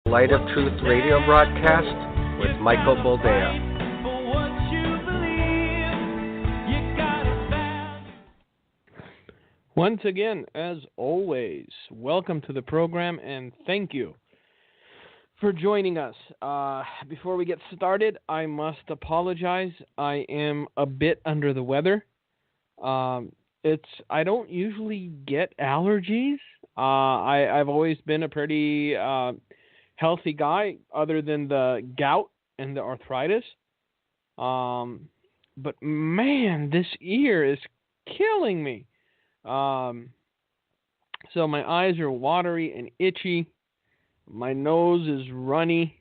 Light of Truth radio broadcast with Michael Boldea. Once again, as always, welcome to the program and thank you for joining us. Before we get started, I must apologize. I am a bit under the weather. I don't usually get allergies. I've always been a pretty healthy guy, other than the gout and the arthritis. But man, this ear is killing me. So my eyes are watery and itchy. My nose is runny.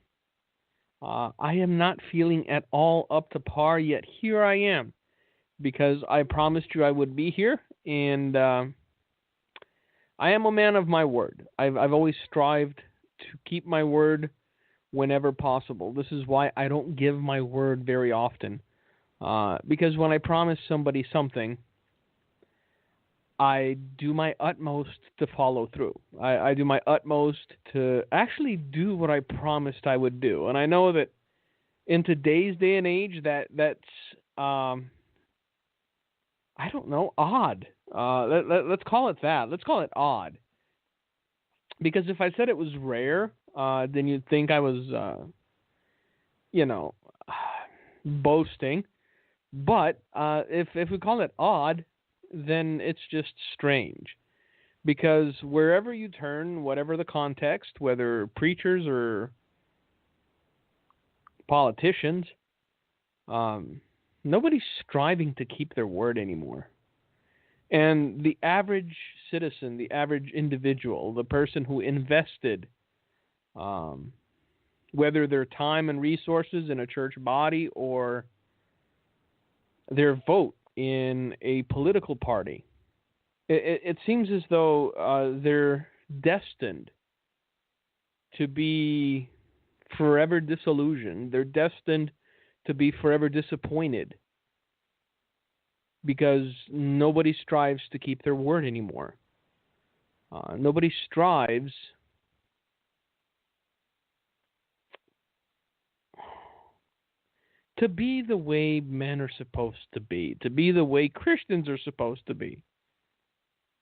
I am not feeling at all up to par, yet here I am, because I promised you I would be here, and I am a man of my word. I've always strived to keep my word whenever possible. This is why I don't give my word very often, because when I promise somebody something, I do my utmost to follow through. I do my utmost to actually do what I promised I would do. And I know that in today's day and age, that's I don't know, odd. Let's call it that. Let's call it odd. Because if I said it was rare, then you'd think I was, boasting. But if we call it odd, then it's just strange. Because wherever you turn, whatever the context, whether preachers or politicians, nobody's striving to keep their word anymore. And the average citizen, the average individual, the person who invested, whether their time and resources in a church body or their vote in a political party, it seems as though they're destined to be forever disillusioned. They're destined to be forever disappointed because nobody strives to keep their word anymore. Nobody strives to be the way men are supposed to be the way Christians are supposed to be,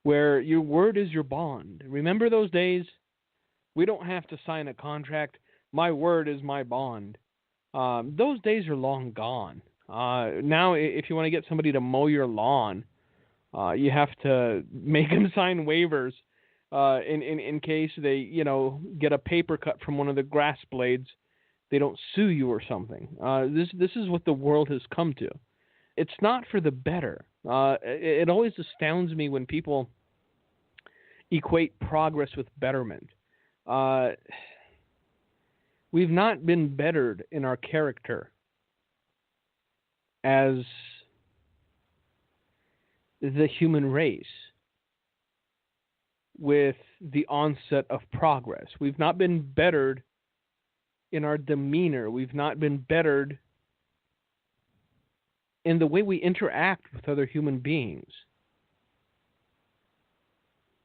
where your word is your bond. Remember those days? We don't have to sign a contract. My word is my bond. Those days are long gone. Now, if you want to get somebody to mow your lawn, you have to make them sign waivers in case they, get a paper cut from one of the grass blades. They don't sue you or something. This is what the world has come to. It's not for the better. It always astounds me when people equate progress with betterment. We've not been bettered in our character as the human race with the onset of progress. We've not been bettered in our demeanor. We've not been bettered in the way we interact with other human beings.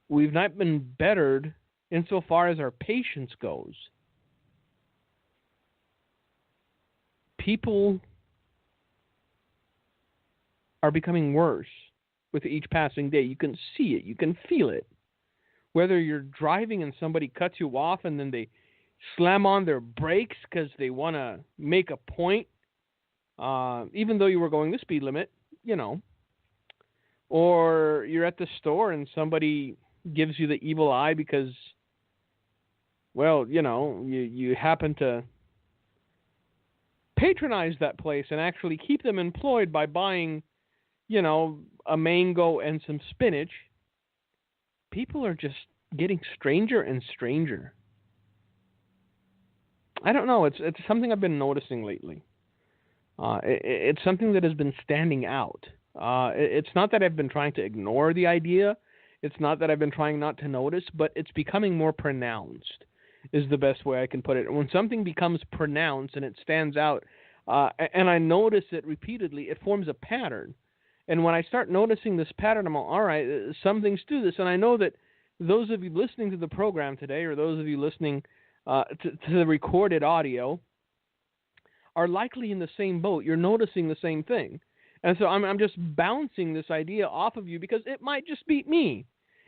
We've not been bettered insofar as our patience goes. People are becoming worse with each passing day. You can see it. You can feel it. Whether you're driving and somebody cuts you off and then they slam on their brakes because they want to make a point, even though you were going the speed limit, or you're at the store and somebody gives you the evil eye because, well, you happen to patronize that place and actually keep them employed by buying, a mango and some spinach. People are just getting stranger and stranger. I don't know. It's something I've been noticing lately. It's something that has been standing out. It's not that I've been trying to ignore the idea. It's not that I've been trying not to notice, but it's becoming more pronounced is the best way I can put it. When something becomes pronounced and it stands out, and I notice it repeatedly, it forms a pattern. And when I start noticing this pattern, I'm like, all right, some things do this. And I know that those of you listening to the program today, or those of you listening to the recorded audio are likely in the same boat. You're noticing the same thing. And so I'm just bouncing this idea off of you because it might just be me.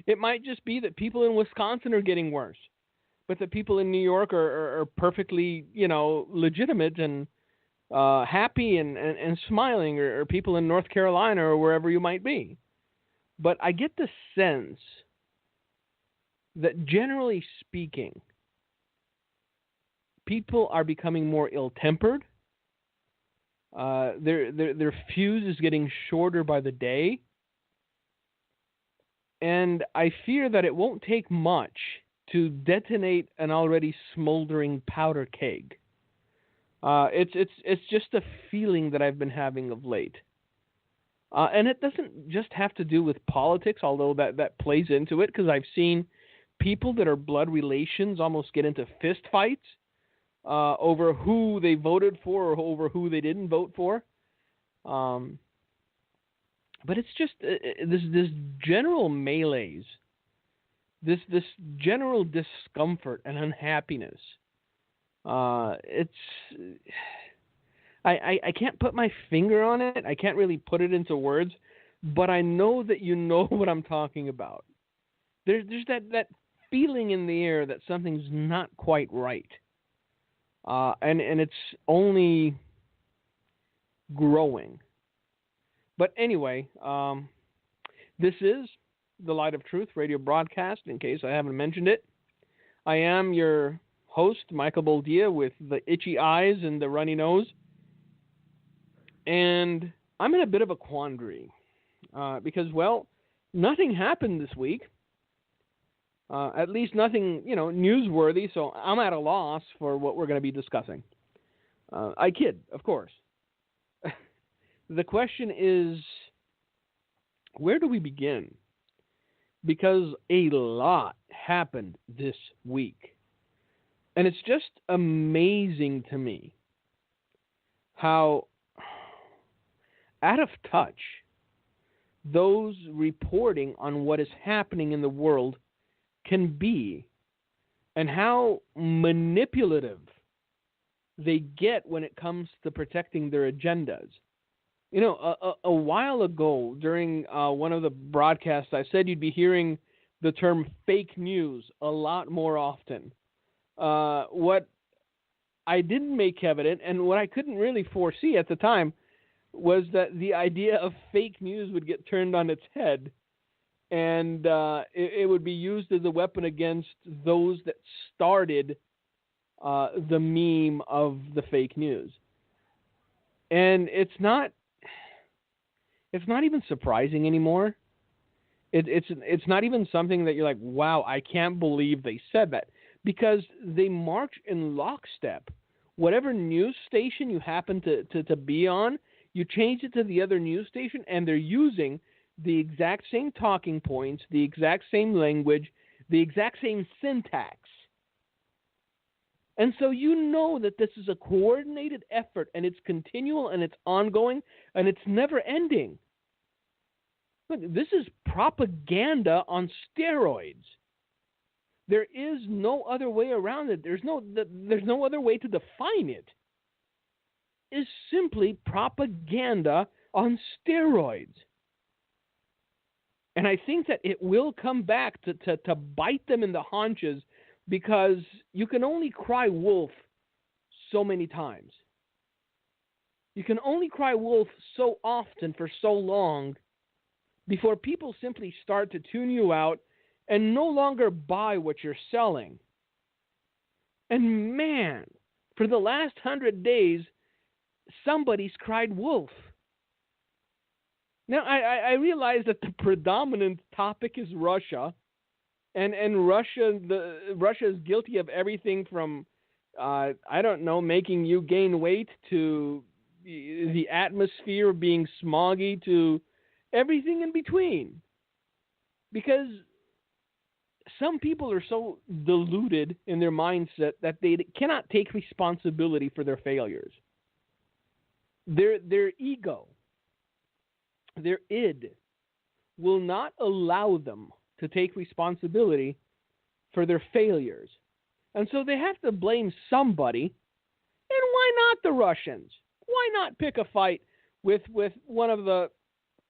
It might just be that people in Wisconsin are getting worse, but the people in New York are perfectly, legitimate and happy and smiling, or people in North Carolina or wherever you might be. But I get the sense that generally speaking, people are becoming more ill-tempered. Their fuse is getting shorter by the day. And I fear that it won't take much to detonate an already smoldering powder keg. It's just a feeling that I've been having of late. And it doesn't just have to do with politics, although that plays into it, because I've seen people that are blood relations almost get into fist fights over who they voted for or over who they didn't vote for. But it's just this general malaise, this general discomfort and unhappiness. I can't put my finger on it. I can't really put it into words, but I know that you know what I'm talking about. There's that feeling in the air that something's not quite right. And it's only growing. But anyway, this is the Light of Truth radio broadcast, in case I haven't mentioned it. I am your host, Michael Boldea, with the itchy eyes and the runny nose. And I'm in a bit of a quandary because, well, nothing happened this week. At least nothing, newsworthy, so I'm at a loss for what we're going to be discussing. I kid, of course. The question is, where do we begin? Because a lot happened this week. And it's just amazing to me how out of touch those reporting on what is happening in the world can be, and how manipulative they get when it comes to protecting their agendas. A while ago during one of the broadcasts, I said you'd be hearing the term fake news a lot more often. What I didn't make evident, and what I couldn't really foresee at the time, was that the idea of fake news would get turned on its head, and it would be used as a weapon against those that started the meme of the fake news. And it's not even surprising anymore. It's not even something that you're like, wow, I can't believe they said that, because they march in lockstep. Whatever news station you happen to be on, you change it to the other news station, and they're using the exact same talking points, the exact same language, the exact same syntax. And so you know that this is a coordinated effort, and it's continual, and it's ongoing, and it's never ending. Look, this is propaganda on steroids. There is no other way around it. There's no other way to define it. It's simply propaganda on steroids. And I think that it will come back to bite them in the haunches, because you can only cry wolf so many times. You can only cry wolf so often for so long before people simply start to tune you out and no longer buy what you're selling. And man, for the last 100 days, somebody's cried wolf. Now, I realize that the predominant topic is Russia, and Russia is guilty of everything from, making you gain weight, to the atmosphere being smoggy, to everything in between. Because some people are so deluded in their mindset that they cannot take responsibility for their failures. Their ego, their id, will not allow them to take responsibility for their failures. And so they have to blame somebody. And why not the Russians? Why not pick a fight with one of the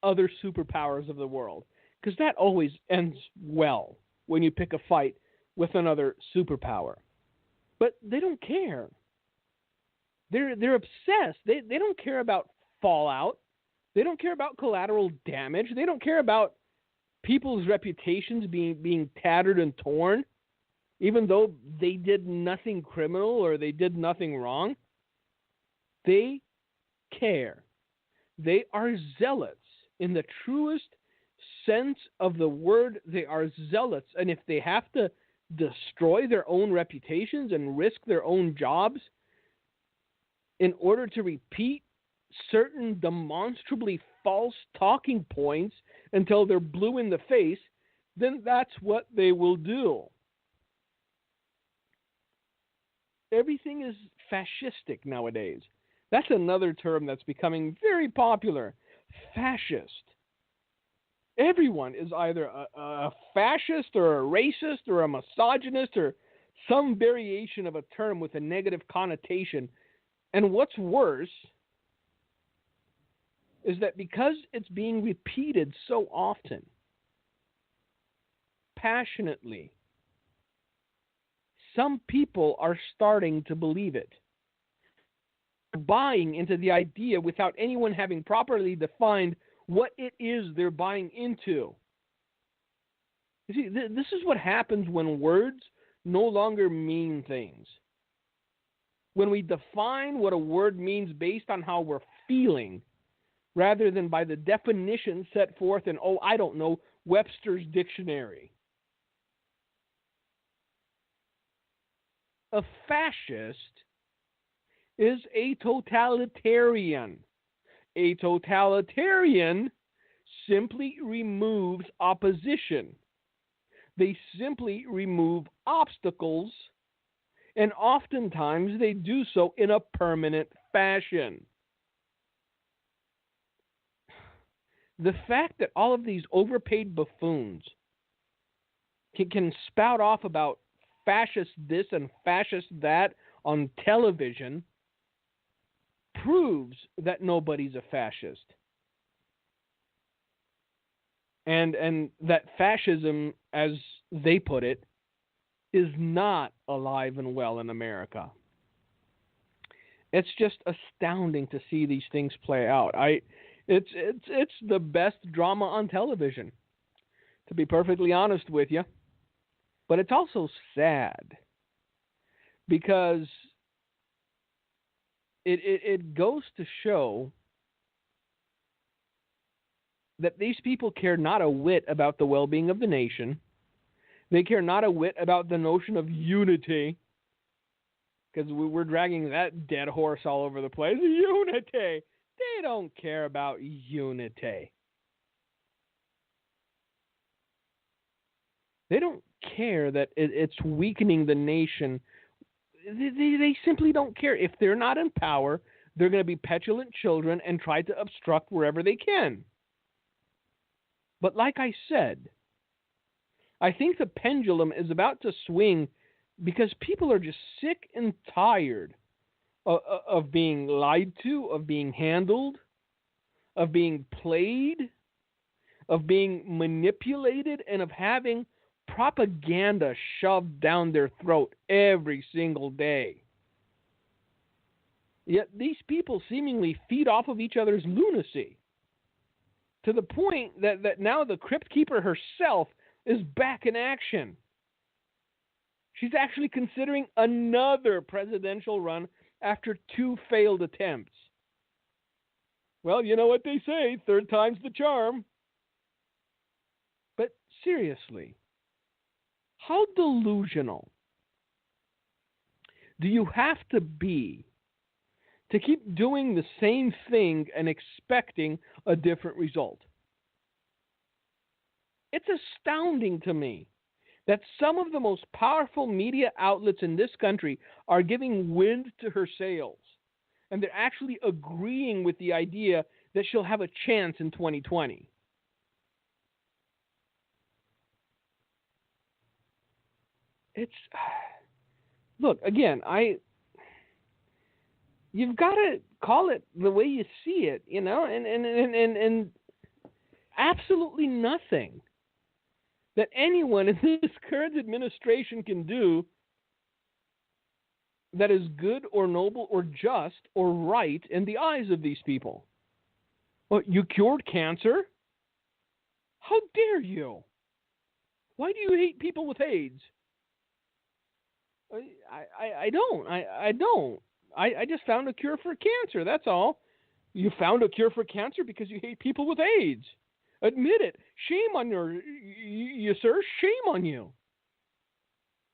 other superpowers of the world? Because that always ends well when you pick a fight with another superpower. But they don't care. They're obsessed. They don't care about fallout. They don't care about collateral damage. They don't care about people's reputations being tattered and torn, even though they did nothing criminal or they did nothing wrong. They care. They are zealots in the truest sense of the word. They are zealots, and if they have to destroy their own reputations and risk their own jobs in order to repeat certain demonstrably false talking points until they're blue in the face, then that's what they will do. Everything is fascistic nowadays. That's another term that's becoming very popular. Fascist. Everyone is either a fascist or a racist or a misogynist or some variation of a term with a negative connotation. And what's worse is that because it's being repeated so often, passionately, some people are starting to believe it. Buying into the idea without anyone having properly defined what it is they're buying into. You see, this is what happens when words no longer mean things. When we define what a word means based on how we're feeling, rather than by the definition set forth in, Webster's dictionary. A fascist is a totalitarian. A totalitarian simply removes opposition. They simply remove obstacles, and oftentimes they do so in a permanent fashion. The fact that all of these overpaid buffoons can spout off about fascist this and fascist that on television proves that nobody's a fascist. And that fascism, as they put it, is not alive and well in America. It's just astounding to see these things play out. It's the best drama on television, to be perfectly honest with you. But it's also sad because it goes to show that these people care not a whit about the well-being of the nation. They care not a whit about the notion of unity, because we're dragging that dead horse all over the place. Unity! They don't care about unity. They don't care that it's weakening the nation. They simply don't care. If they're not in power, they're going to be petulant children and try to obstruct wherever they can. But like I said, I think the pendulum is about to swing because people are just sick and tired of being lied to, of being handled, of being played, of being manipulated, and of having propaganda shoved down their throat every single day. Yet these people seemingly feed off of each other's lunacy to the point that now the Crypt Keeper herself is back in action. She's actually considering another presidential run after 2 failed attempts. Well, you know what they say, third time's the charm. But seriously, how delusional do you have to be to keep doing the same thing and expecting a different result? It's astounding to me that some of the most powerful media outlets in this country are giving wind to her sails, and they're actually agreeing with the idea that she'll have a chance in 2020. look, again, you've got to call it the way you see it, and absolutely nothing that anyone in this current administration can do that is good or noble or just or right in the eyes of these people. Well, you cured cancer? How dare you? Why do you hate people with AIDS? I don't. I don't. I just found a cure for cancer. That's all. You found a cure for cancer because you hate people with AIDS. Admit it. Shame on you, sir. Shame on you.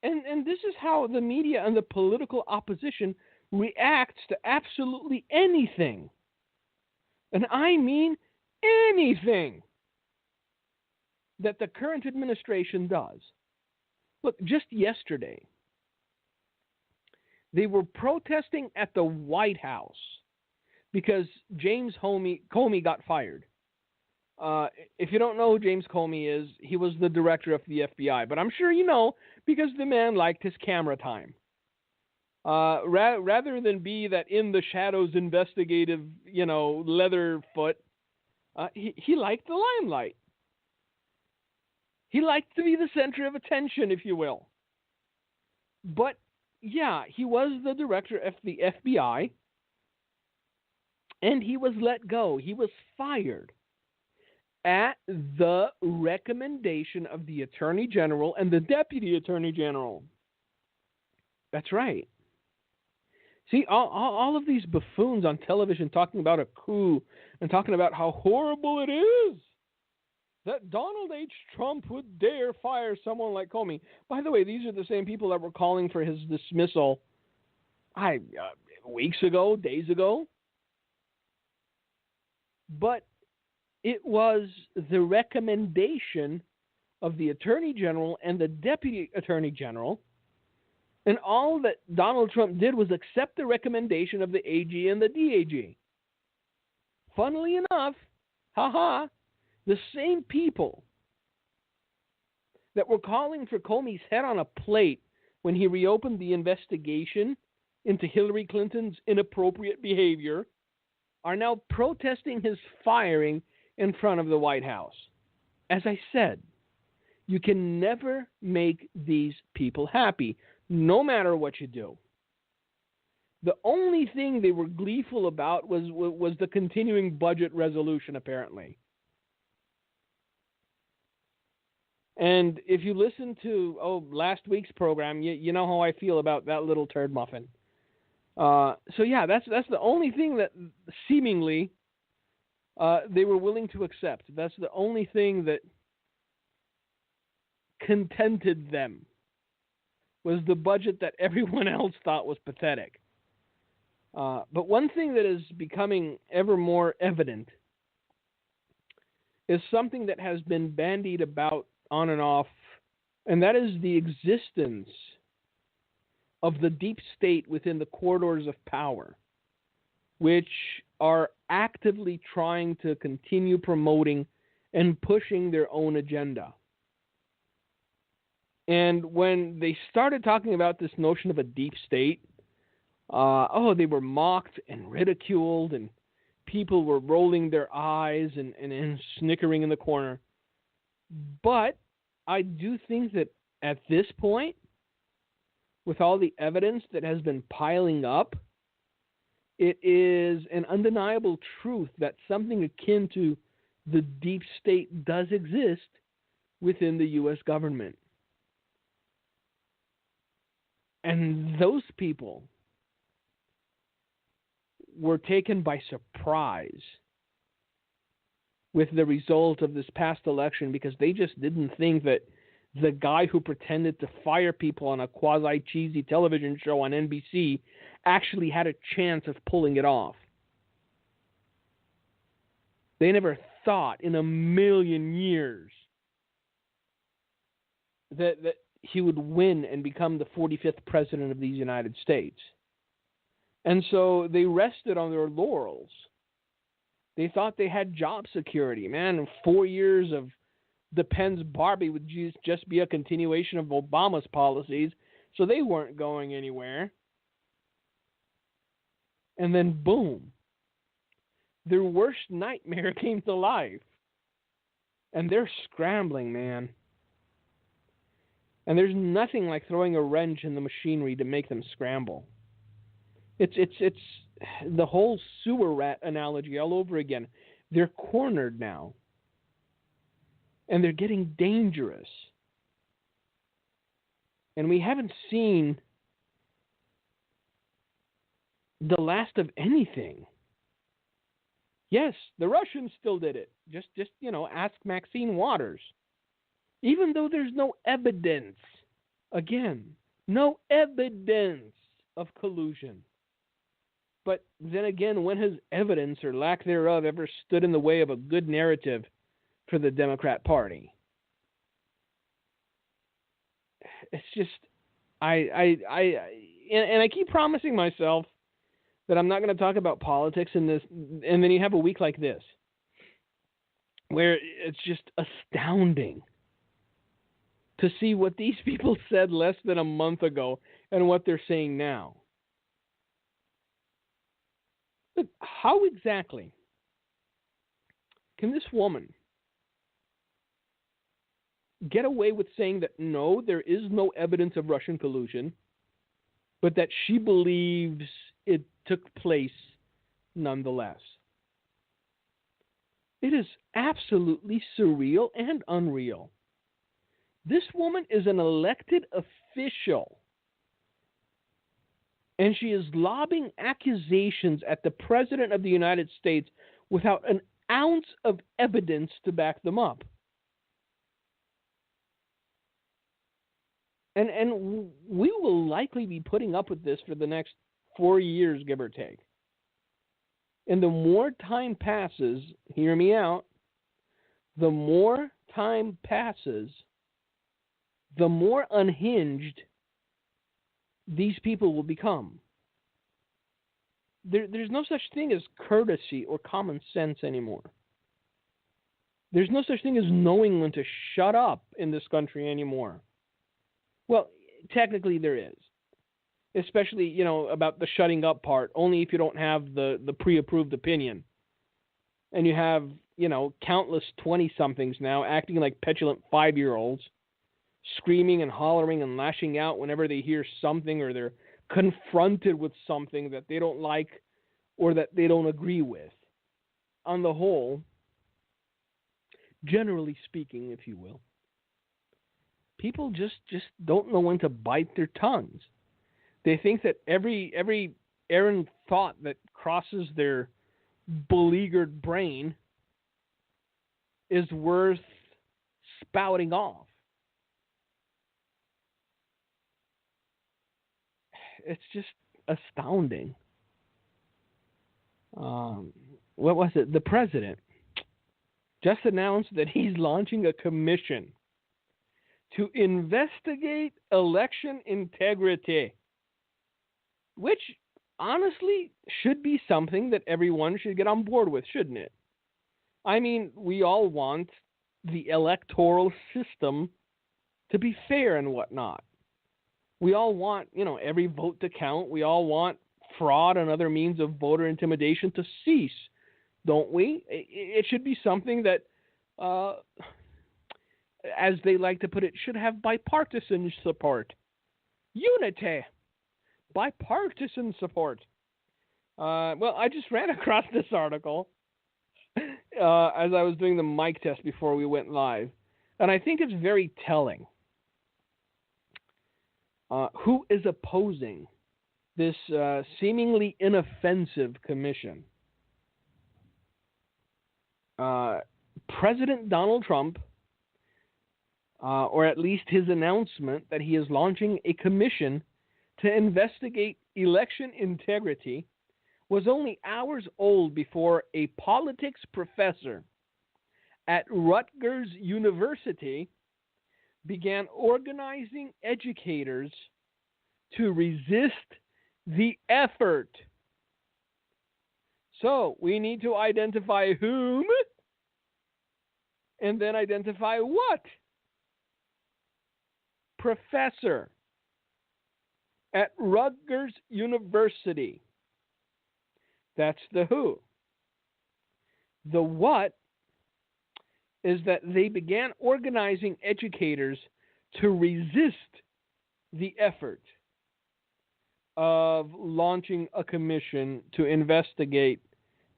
And this is how the media and the political opposition reacts to absolutely anything. And I mean anything that the current administration does. Look, just yesterday, they were protesting at the White House because James Comey got fired. If you don't know who James Comey is, he was the director of the FBI. But I'm sure you know because the man liked his camera time. Rather than be that in the shadows investigative, Leatherfoot, he liked the limelight. He liked to be the center of attention, if you will. But, yeah, he was the director of the FBI, and he was let go. He was fired at the recommendation of the Attorney General and the Deputy Attorney General. That's right. See, all of these buffoons on television talking about a coup and talking about how horrible it is that Donald H. Trump would dare fire someone like Comey. By the way, these are the same people that were calling for his dismissal weeks ago, days ago. But it was the recommendation of the Attorney General and the Deputy Attorney General, and all that Donald Trump did was accept the recommendation of the AG and the DAG. Funnily enough, the same people that were calling for Comey's head on a plate when he reopened the investigation into Hillary Clinton's inappropriate behavior are now protesting his firing in front of the White House. As I said, you can never make these people happy, no matter what you do. The only thing they were gleeful about was the continuing budget resolution, apparently. And if you listen to last week's program, you know how I feel about that little turd muffin. So yeah, that's the only thing that seemingly they were willing to accept. That's the only thing that contented them, was the budget that everyone else thought was pathetic. But one thing that is becoming ever more evident is something that has been bandied about on and off, and that is the existence of the deep state within the corridors of power, which are actively trying to continue promoting and pushing their own agenda. And when they started talking about this notion of a deep state, they were mocked and ridiculed, and people were rolling their eyes and snickering in the corner. But I do think that at this point, with all the evidence that has been piling up, it is an undeniable truth that something akin to the deep state does exist within the U.S. government. And those people were taken by surprise with the result of this past election, because they just didn't think that the guy who pretended to fire people on a quasi-cheesy television show on NBC actually had a chance of pulling it off. They never thought in a million years that he would win and become the 45th president of the United States. And so they rested on their laurels. They thought they had job security. Man, 4 years of Depends Barbie would just be a continuation of Obama's policies. So they weren't going anywhere. And then, boom, their worst nightmare came to life. And they're scrambling, man. And there's nothing like throwing a wrench in the machinery to make them scramble. It's the whole sewer rat analogy all over again. They're cornered now. And they're getting dangerous. And we haven't seen the last of anything. Yes, the Russians still did it. Just ask Maxine Waters. Even though there's no evidence, again, no evidence of collusion. But then again, when has evidence or lack thereof ever stood in the way of a good narrative for the Democrat Party? It's just, I keep promising myself that I'm not going to talk about politics in this, and then you have a week like this, where it's just astounding to see what these people said less than a month ago and what they're saying now. Look, how exactly can this woman get away with saying that no, there is no evidence of Russian collusion, but that she believes it took place nonetheless? It is absolutely surreal and unreal. This woman is an elected official, and she is lobbing accusations at the President of the United States without an ounce of evidence to back them up. And we will likely be putting up with this for the next 4 years, give or take. And the more time passes, hear me out, the more time passes, the more unhinged these people will become. There's no such thing as courtesy or common sense anymore. There's no such thing as knowing when to shut up in this country anymore. Well, technically there is. Especially, about the shutting up part, only if you don't have the pre-approved opinion. And you have, countless 20-somethings now acting like petulant 5-year-olds, screaming and hollering and lashing out whenever they hear something or they're confronted with something that they don't like or that they don't agree with. On the whole, generally speaking, if you will, people just don't know when to bite their tongues. They think that every errant thought that crosses their beleaguered brain is worth spouting off. It's just astounding. What was it? The president just announced that he's launching a commission to investigate election integrity, which honestly should be something that everyone should get on board with, shouldn't it? I mean, we all want the electoral system to be fair and whatnot. We all want, every vote to count. We all want fraud and other means of voter intimidation to cease, don't we? It should be something that, as they like to put it, should have bipartisan support. Unity. Bipartisan support. Well, I just ran across this article as I was doing the mic test before we went live, and I think it's very telling. Who is opposing this seemingly inoffensive commission? President Donald Trump, or at least his announcement that he is launching a commission to investigate election integrity, was only hours old before a politics professor at Rutgers University began organizing educators to resist the effort. So we need to identify whom and then identify what. Professor. at Rutgers University. That's the who. The what is that they began organizing educators to resist the effort of launching a commission to investigate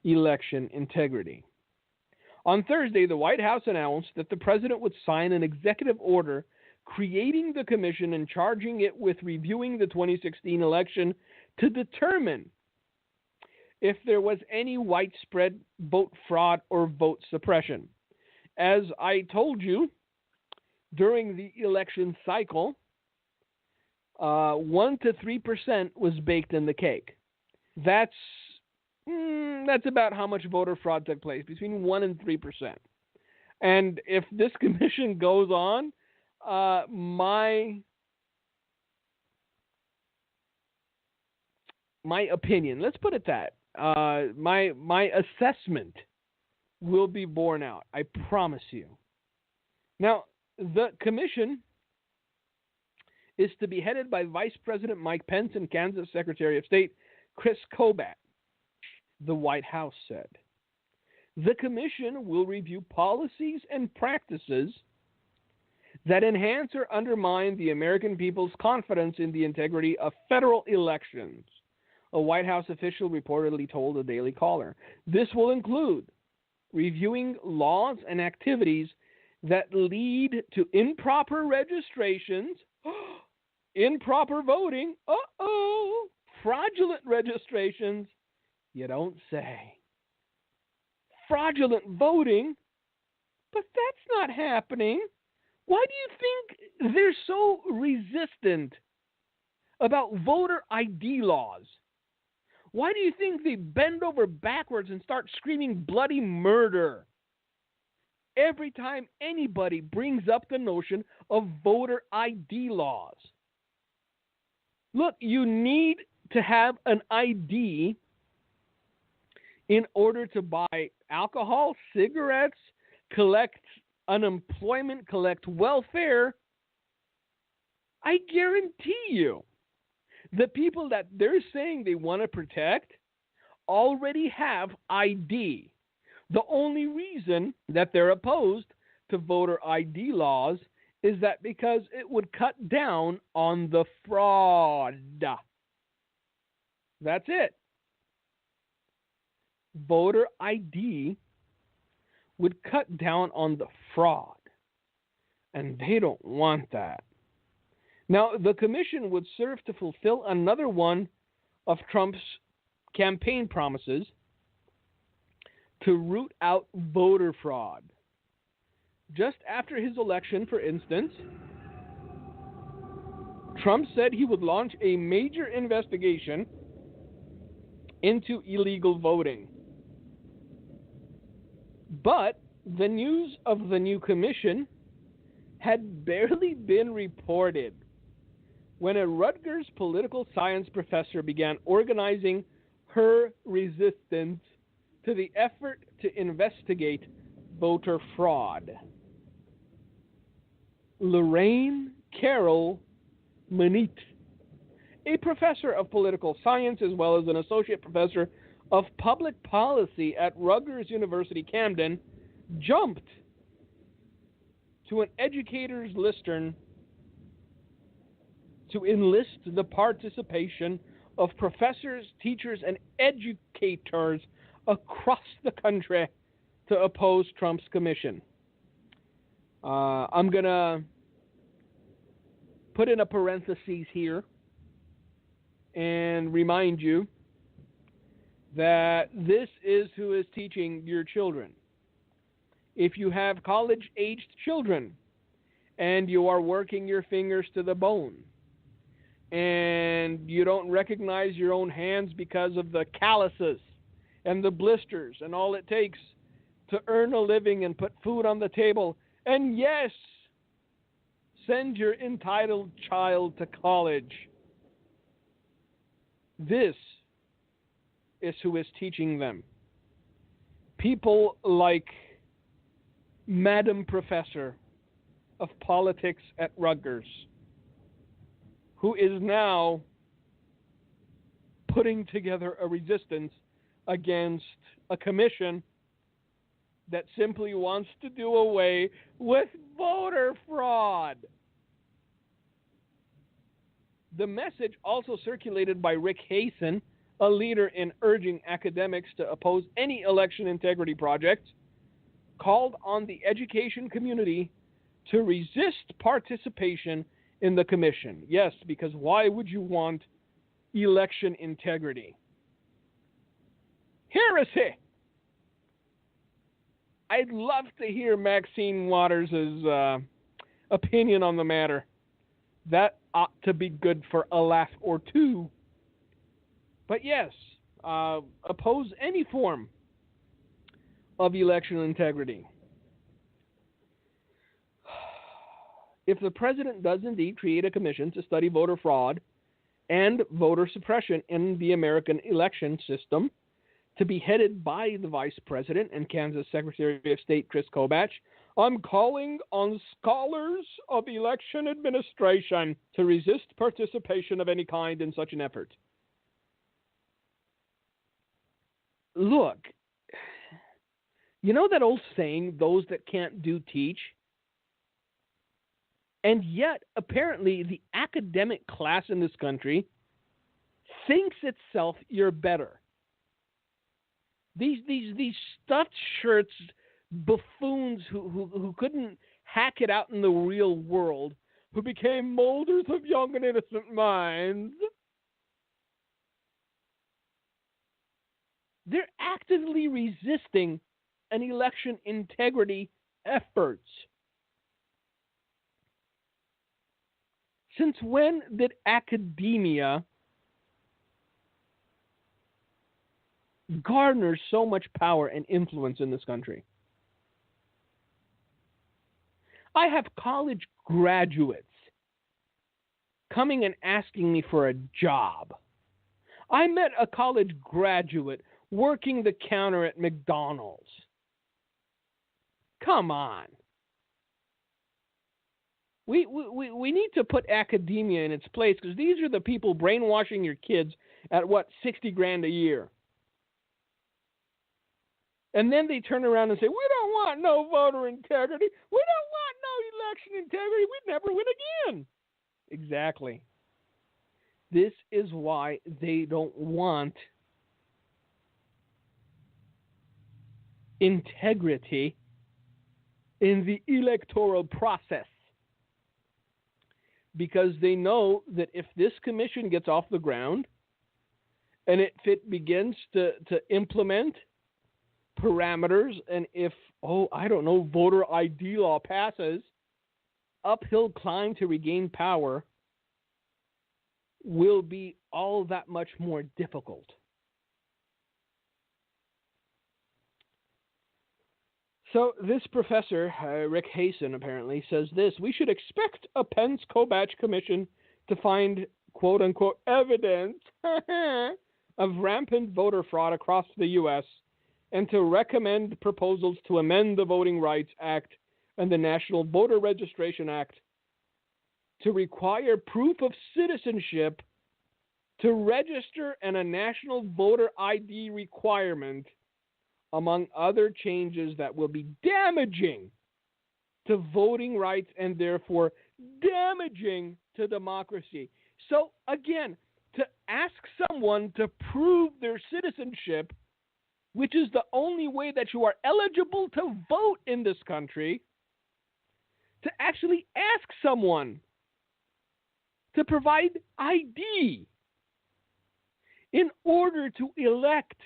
election integrity. On Thursday, the White House announced that the president would sign an executive order creating the commission and charging it with reviewing the 2016 election to determine if there was any widespread vote fraud or vote suppression. As I told you, during the election cycle, 1 to 3% was baked in the cake. That's about how much voter fraud took place, between 1 and 3%. And if this commission goes on, my opinion, let's put it that, my assessment will be borne out. I promise you. Now, the commission is to be headed by Vice President Mike Pence and Kansas Secretary of State Chris Kobach, the White House said. The commission will review policies and practices that enhance or undermine the American people's confidence in the integrity of federal elections, a White House official reportedly told the Daily Caller. This will include reviewing laws and activities that lead to improper registrations, improper voting, fraudulent registrations, you don't say, fraudulent voting, but that's not happening. Why do you think they're so resistant about voter ID laws? Why do you think they bend over backwards and start screaming bloody murder every time anybody brings up the notion of voter ID laws? Look, you need to have an ID in order to buy alcohol, cigarettes, collect unemployment, collect welfare. I guarantee you, the people that they're saying they want to protect already have ID. The only reason that they're opposed to voter ID laws is that because it would cut down on the fraud. That's it. Voter ID would cut down on the fraud, and they don't want that. Now, the commission would serve to fulfill another one of Trump's campaign promises to root out voter fraud. Just after his election, for instance, Trump said he would launch a major investigation into illegal voting. But the news of the new commission had barely been reported when a Rutgers political science professor began organizing her resistance to the effort to investigate voter fraud. Lorraine Carroll Manit, a professor of political science as well as an associate professor of public policy at Rutgers University Camden, jumped to an educator's listern to enlist the participation of professors, teachers, and educators across the country to oppose Trump's commission. I'm going to put in a parenthesis here and remind you that this is who is teaching your children. If you have college-aged children and you are working your fingers to the bone and you don't recognize your own hands because of the calluses and the blisters and all it takes to earn a living and put food on the table, and yes, send your entitled child to college, this is who is teaching them. People like Madam Professor of Politics at Rutgers, who is now putting together a resistance against a commission that simply wants to do away with voter fraud. The message, also circulated by Rick Hasen, a leader in urging academics to oppose any election integrity project, called on the education community to resist participation in the commission. Yes, because why would you want election integrity? Heresy! I'd love to hear Maxine Waters' opinion on the matter. That ought to be good for a laugh or two. But yes, oppose any form of election integrity. If the president does indeed create a commission to study voter fraud and voter suppression in the American election system, to be headed by the Vice President and Kansas Secretary of State Chris Kobach, I'm calling on scholars of election administration to resist participation of any kind in such an effort. Look, you know that old saying, those that can't do teach? And yet, apparently, the academic class in this country thinks itself you're better. These stuffed shirts buffoons who couldn't hack it out in the real world, who became molders of young and innocent minds, they're actively resisting an election integrity efforts. Since when did academia garner so much power and influence in this country? I have college graduates coming and asking me for a job. I met a college graduate working the counter at McDonald's. Come on. We need to put academia in its place, because these are the people brainwashing your kids at $60,000 a year. And then they turn around and say, we don't want no voter integrity. We don't want no election integrity. We'd never win again. Exactly. This is why they don't want integrity in the electoral process. Because they know that if this commission gets off the ground and if it begins to implement parameters, and if, voter ID law passes, uphill climb to regain power will be all that much more difficult. So this professor, Rick Hasen, apparently says this: we should expect a Pence-Kobach commission to find, quote-unquote, evidence of rampant voter fraud across the U.S., and to recommend proposals to amend the Voting Rights Act and the National Voter Registration Act to require proof of citizenship to register and a national voter ID requirement, among other changes that will be damaging to voting rights and therefore damaging to democracy. So again, to ask someone to prove their citizenship, which is the only way that you are eligible to vote in this country, to actually ask someone to provide ID in order to elect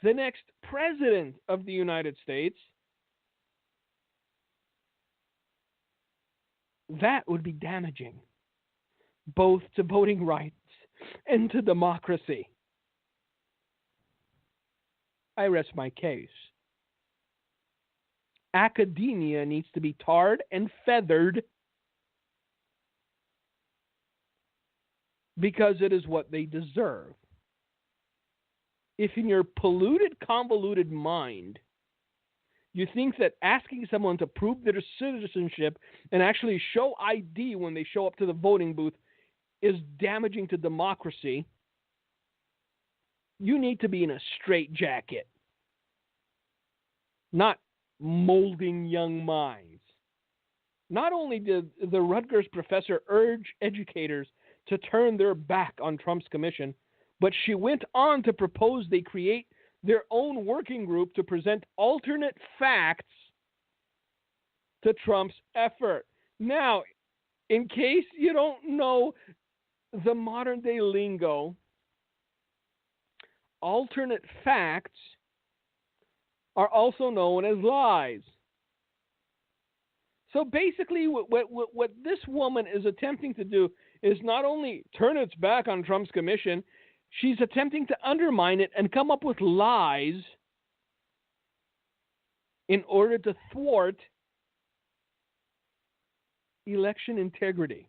the next president of the United States, that would be damaging both to voting rights and to democracy. I rest my case. Academia needs to be tarred and feathered because it is what they deserve. If in your polluted, convoluted mind, you think that asking someone to prove their citizenship and actually show ID when they show up to the voting booth is damaging to democracy, You need to be in a straitjacket, not molding young minds. Not only did the Rutgers professor urge educators to turn their back on Trump's commission, but she went on to propose they create their own working group to present alternate facts to Trump's effort. Now, in case you don't know the modern day lingo, alternate facts are also known as lies. So basically, what this woman is attempting to do is not only turn its back on Trump's commission, she's attempting to undermine it and come up with lies in order to thwart election integrity.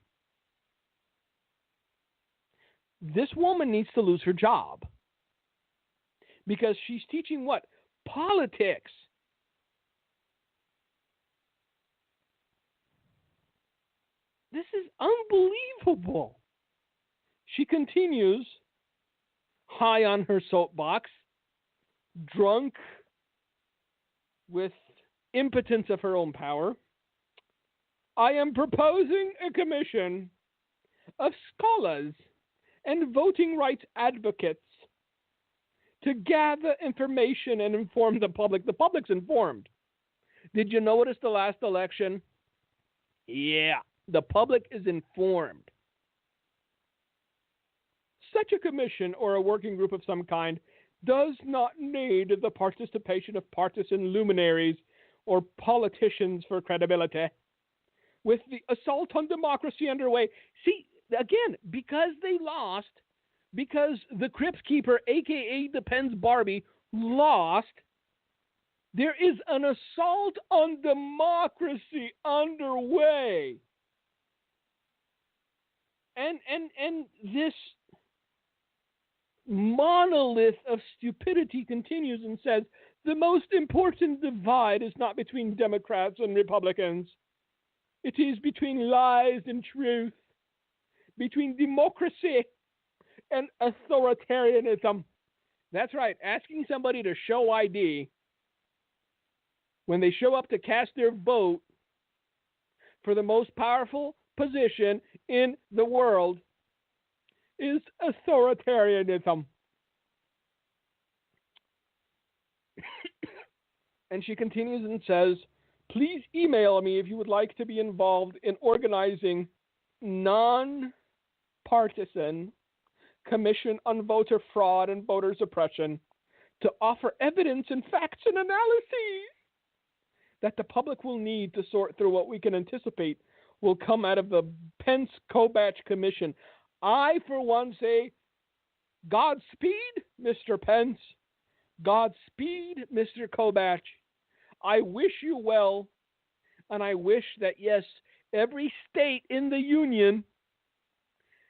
This woman needs to lose her job because she's teaching what? Politics. This is unbelievable. She continues, high on her soapbox, drunk with impotence of her own power. I am proposing a commission of scholars and voting rights advocates to gather information and inform the public. The public's informed. Did you notice the last election? Yeah, the public is informed. Such a commission or a working group of some kind does not need the participation of partisan luminaries or politicians for credibility. With the assault on democracy underway, see, again, because they lost, because the Crypt Keeper, a.k.a. Depends Barbie, lost, there is an assault on democracy underway. And this monolith of stupidity continues and says, the most important divide is not between Democrats and Republicans. It is between lies and truth, between democracy and authoritarianism. That's right, asking somebody to show ID when they show up to cast their vote for the most powerful position in the world is authoritarianism. And she continues and says, please email me if you would like to be involved in organizing non-partisan commission on voter fraud and voter suppression to offer evidence and facts and analyses that the public will need to sort through what we can anticipate will come out of the Pence-Kobach Commission. I, for one, say, Godspeed, Mr. Pence. Godspeed, Mr. Kobach. I wish you well, and I wish that, yes, every state in the union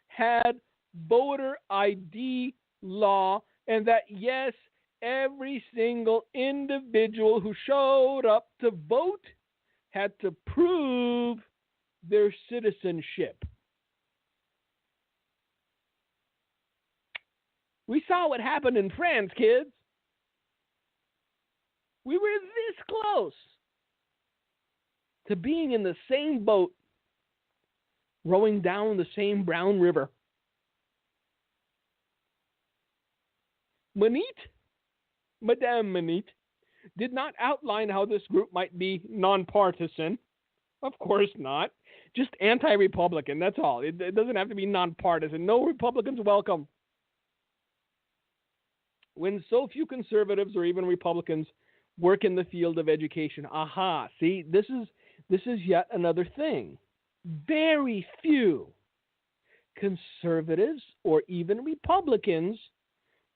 had voter ID law, and that, yes, every single individual who showed up to vote had to prove their citizenship. We saw what happened in France, kids. We were this close to being in the same boat, rowing down the same brown river. Madame Manit, did not outline how this group might be nonpartisan. Of course not. Just anti-Republican, that's all. It doesn't have to be nonpartisan. No Republicans welcome. When so few conservatives or even Republicans work in the field of education. Aha, see, this is yet another thing. Very few conservatives or even Republicans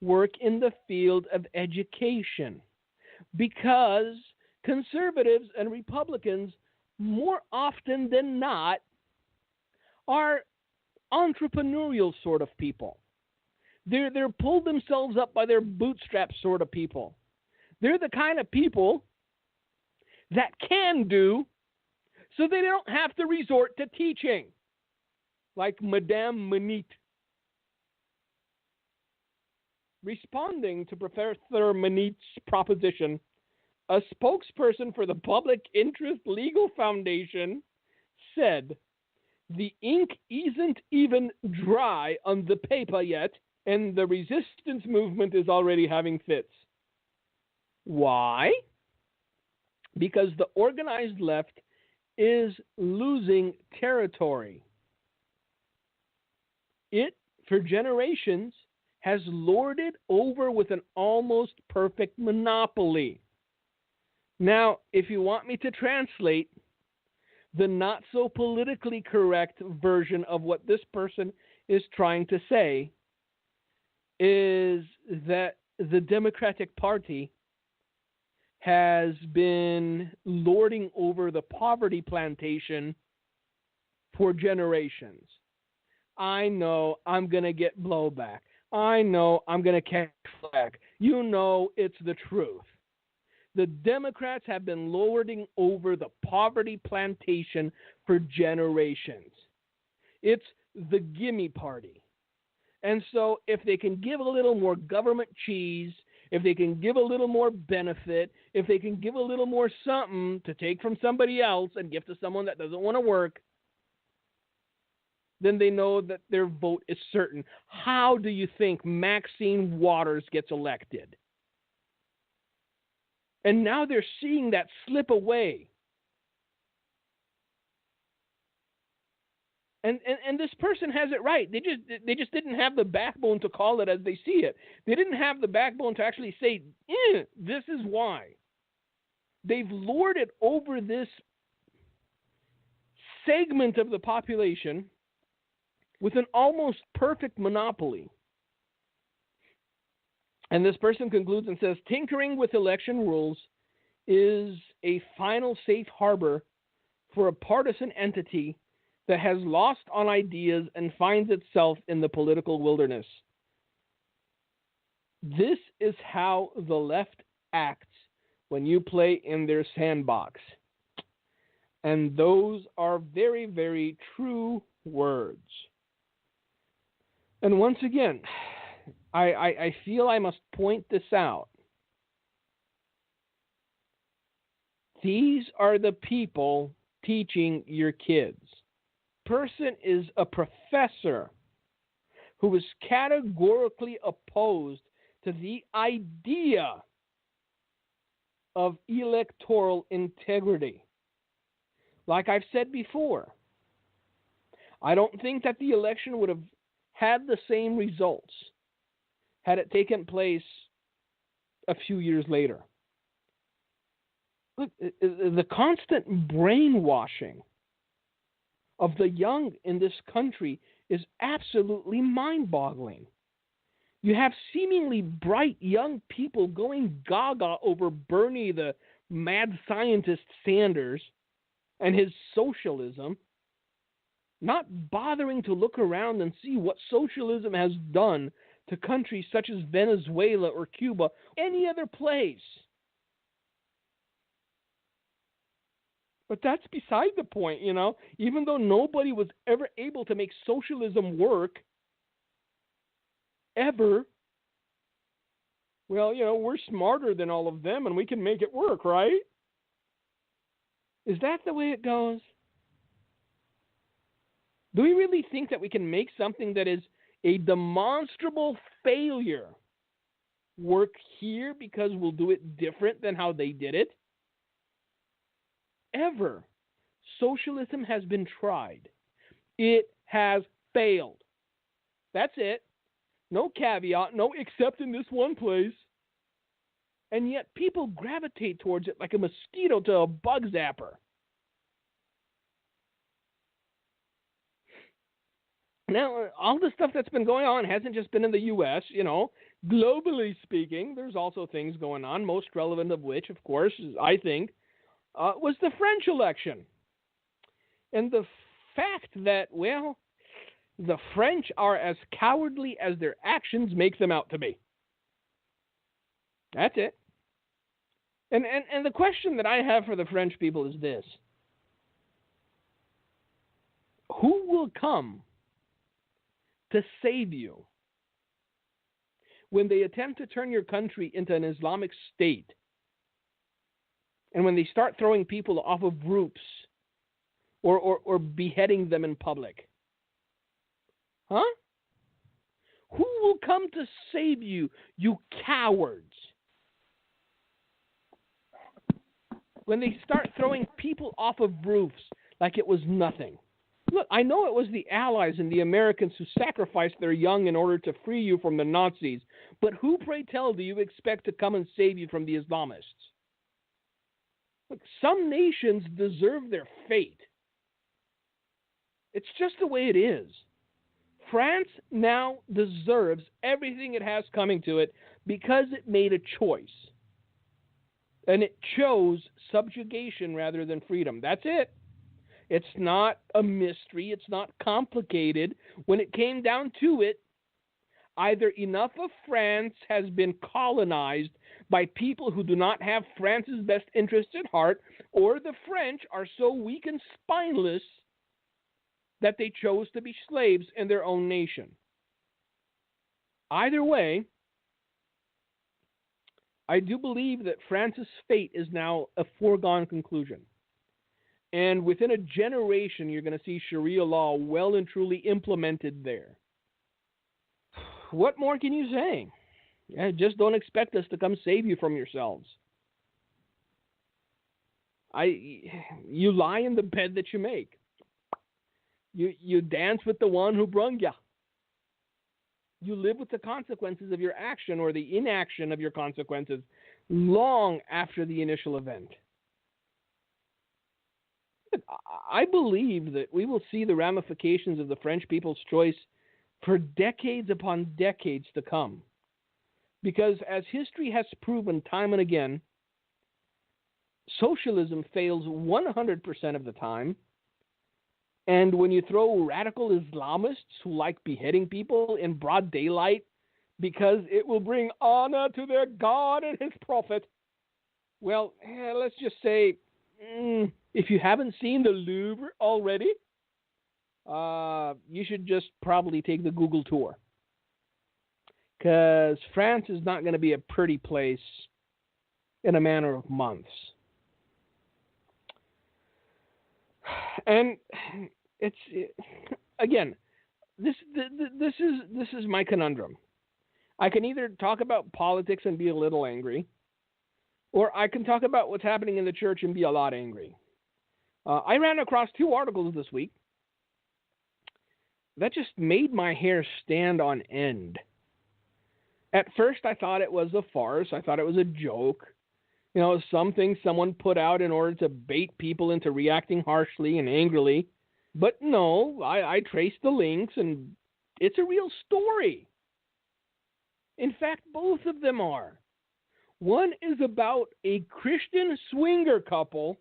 work in the field of education because conservatives and Republicans more often than not are entrepreneurial sort of people. They're pulled themselves up by their bootstraps sort of people. They're the kind of people that can do so they don't have to resort to teaching, like Madame Manit. responding to Professor Manit's proposition, a spokesperson for the Public Interest Legal Foundation said, "The ink isn't even dry on the paper yet, and the resistance movement is already having fits." Why? Because the organized left is losing territory. It, for generations, has lorded over with an almost perfect monopoly. Now, if you want me to translate, the not so politically correct version of what this person is trying to say is that the Democratic Party has been lording over the poverty plantation for generations. I know I'm going to get blowback. I know I'm going to catch flack. You know it's the truth. The Democrats have been lording over the poverty plantation for generations. It's the gimme party. And so if they can give a little more government cheese, if they can give a little more benefit, if they can give a little more something to take from somebody else and give to someone that doesn't want to work, then they know that their vote is certain. How do you think Maxine Waters gets elected? And now they're seeing that slip away. And this person has it right. They just didn't have the backbone to call it as they see it. They didn't have the backbone to actually say, this is why. They've lorded over this segment of the population with an almost perfect monopoly. And this person concludes and says, tinkering with election rules is a final safe harbor for a partisan entity that has lost on ideas and finds itself in the political wilderness. This is how the left acts when you play in their sandbox. And those are very, very true words. And once again, I feel I must point this out. These are the people teaching your kids. Person is a professor who is categorically opposed to the idea of electoral integrity. Like I've said before, I don't think that the election would have had the same results had it taken place a few years later. Look, the constant brainwashing of the young in this country is absolutely mind-boggling. You have seemingly bright young people going gaga over Bernie, the mad scientist Sanders, and his socialism, not bothering to look around and see what socialism has done to countries such as Venezuela or Cuba, any other place. But that's beside the point, you know. Even though nobody was ever able to make socialism work, ever, well, you know, we're smarter than all of them and we can make it work, right? Is that the way it goes? Do we really think that we can make something that is a demonstrable failure work here because we'll do it different than how they did it? Ever. Socialism has been tried. It has failed. That's it. No caveat, no except in this one place. And yet people gravitate towards it like a mosquito to a bug zapper. Now, all the stuff that's been going on hasn't just been in the U.S., you know. Globally speaking, there's also things going on, most relevant of which, of course, I think, was the French election. And the fact that, well, the French are as cowardly as their actions make them out to be. That's it. And the question that I have for the French people is this. Who will come to save you when they attempt to turn your country into an Islamic state, and when they start throwing people off of roofs or beheading them in public? Huh? Who will come to save you, you cowards? When they start throwing people off of roofs like it was nothing. Look, I know it was the Allies and the Americans who sacrificed their young in order to free you from the Nazis, but who, pray tell, do you expect to come and save you from the Islamists? Look, some nations deserve their fate. It's just the way it is. France now deserves everything it has coming to it because it made a choice. And it chose subjugation rather than freedom. That's it. It's not a mystery. It's not complicated. When it came down to it, either enough of France has been colonized by people who do not have France's best interests at heart, or the French are so weak and spineless that they chose to be slaves in their own nation. Either way, I do believe that France's fate is now a foregone conclusion. And within a generation, you're going to see Sharia law well and truly implemented there. What more can you say? Yeah, just don't expect us to come save you from yourselves. You lie in the bed that you make. You dance with the one who brung ya. You live with the consequences of your action or the inaction of your consequences long after the initial event. I believe that we will see the ramifications of the French people's choice for decades upon decades to come. Because as history has proven time and again, socialism fails 100% of the time. And when you throw radical Islamists who like beheading people in broad daylight because it will bring honor to their God and his prophet, well, let's just say, if you haven't seen the Louvre already, you should just probably take the Google tour. Because France is not going to be a pretty place in a matter of months. And again, this is my conundrum. I can either talk about politics and be a little angry, or I can talk about what's happening in the church and be a lot angry. I ran across 2 articles this week that just made my hair stand on end. At first, I thought it was a farce. I thought it was a joke. Something someone put out in order to bait people into reacting harshly and angrily. But no, I traced the links, and it's a real story. In fact, both of them are. One is about a Christian swinger couple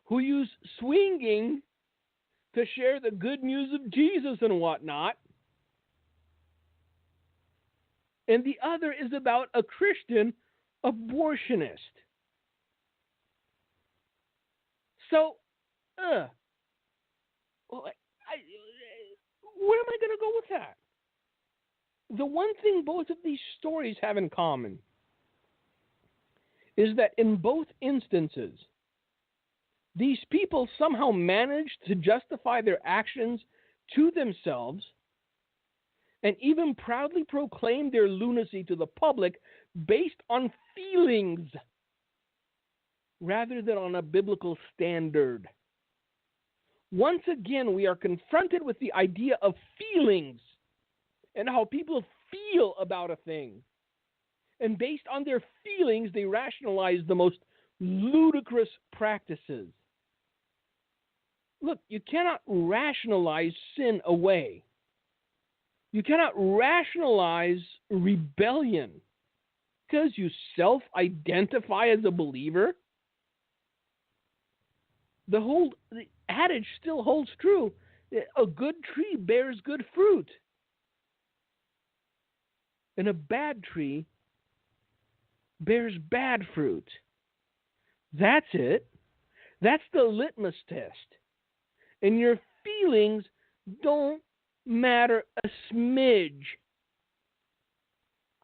who use swinging to share the good news of Jesus and whatnot. And the other is about a Christian abortionist. So, where am I going to go with that? The one thing both of these stories have in common is that in both instances, these people somehow managed to justify their actions to themselves and even proudly proclaim their lunacy to the public based on feelings rather than on a biblical standard. Once again, we are confronted with the idea of feelings and how people feel about a thing. And based on their feelings, they rationalize the most ludicrous practices. Look, you cannot rationalize sin away. You cannot rationalize rebellion because you self-identify as a believer. The adage still holds true. A good tree bears good fruit. And a bad tree bears bad fruit. That's it. That's the litmus test. And your feelings don't matter a smidge.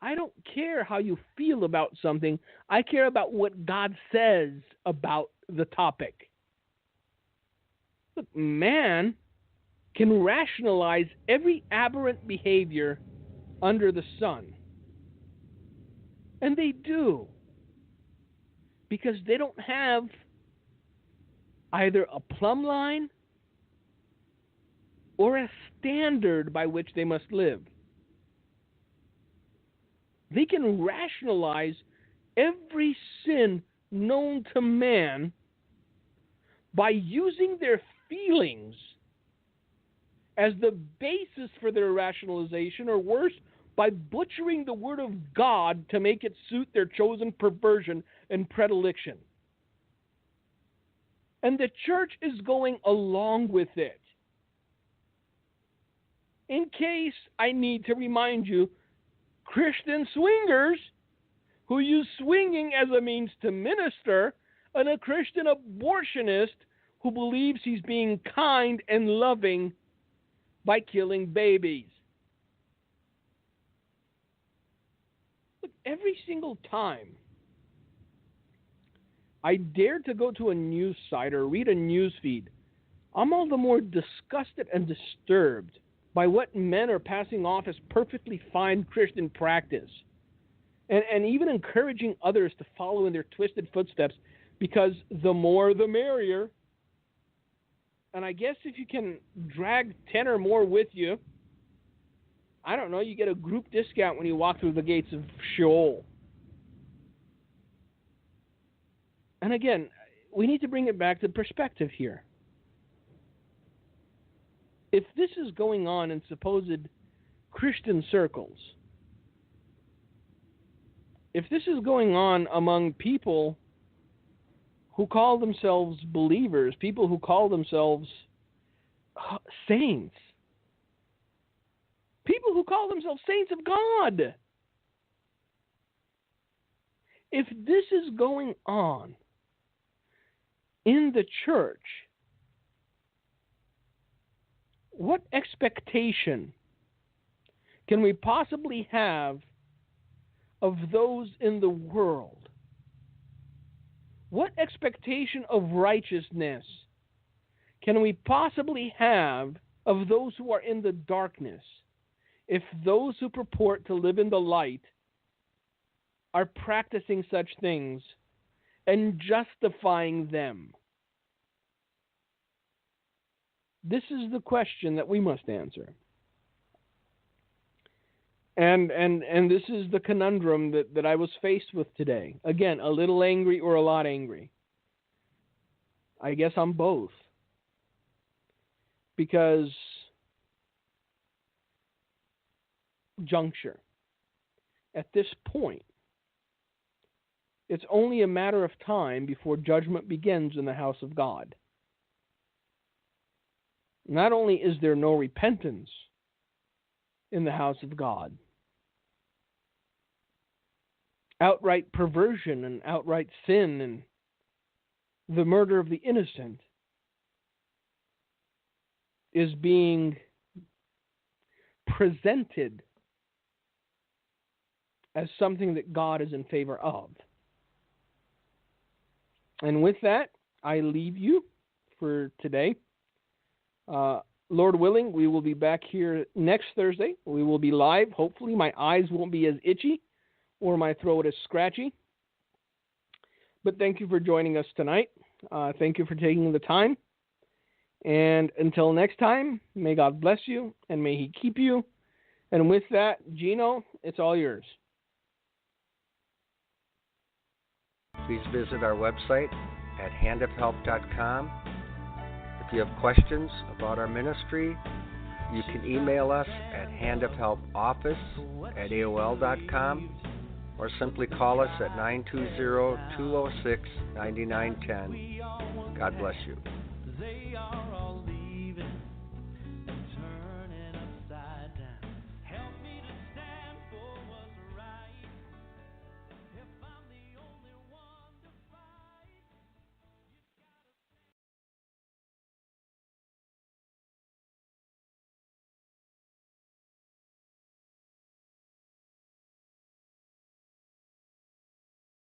I don't care how you feel about something. I care about what God says about the topic. Look, man can rationalize every aberrant behavior under the sun. And they do. Because they don't have either a plumb line or a standard by which they must live. They can rationalize every sin known to man by using their feelings as the basis for their rationalization, or worse, by butchering the Word of God to make it suit their chosen perversion and predilection. And the church is going along with it. In case I need to remind you, Christian swingers who use swinging as a means to minister, and a Christian abortionist who believes he's being kind and loving by killing babies. Look, every single time I dare to go to a news site or read a news feed, I'm all the more disgusted and disturbed by what men are passing off as perfectly fine Christian practice, and even encouraging others to follow in their twisted footsteps, because the more the merrier. And I guess if you can drag 10 or more with you, I don't know, you get a group discount when you walk through the gates of Sheol. And again, we need to bring it back to perspective here. If this is going on in supposed Christian circles, if this is going on among people who call themselves believers, people who call themselves saints, people who call themselves saints of God, if this is going on in the church, what expectation can we possibly have of those in the world? What expectation of righteousness can we possibly have of those who are in the darkness if those who purport to live in the light are practicing such things and justifying them? This is the question that we must answer. And this is the conundrum that I was faced with today. Again, a little angry or a lot angry. I guess I'm both. Because juncture, at this point, it's only a matter of time before judgment begins in the house of God. Not only is there no repentance in the house of God, outright perversion and outright sin and the murder of the innocent is being presented as something that God is in favor of. And with that, I leave you for today. Lord willing, we will be back here next Thursday. We will be live. Hopefully my eyes won't be as itchy or my throat as scratchy. But thank you for joining us tonight. Thank you for taking the time. And until next time, may God bless you and may He keep you. And with that, Gino, it's all yours. Please visit our website at handofhelp.com. If you have questions about our ministry, you can email us at handofhelpoffice@aol.com or simply call us at 920-206-9910. God bless you.